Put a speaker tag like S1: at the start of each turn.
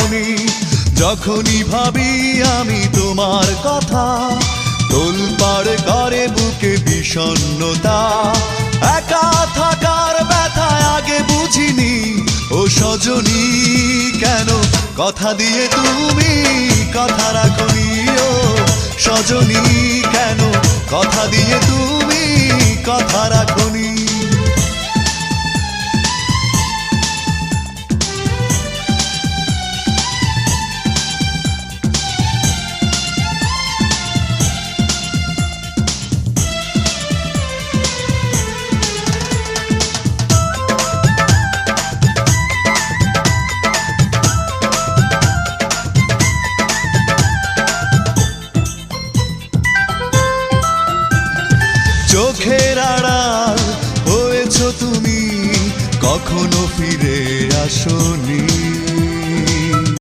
S1: রাখনি। যখনই ভাবি আমি তোমার কথা, তোলপাড় করে বুকে বিষণ্ণতা। একা থাকার ব্যথায় আগে বুঝিনি, ও সজনী কেন কথা দিয়ে তুমি কথা রাখনি। ও সজনী কেন কথা দিয়ে তুমি কথা রাখনি। চোখের আড়াল হয়েছো তুমি, কখনো ফিরে আসোনি।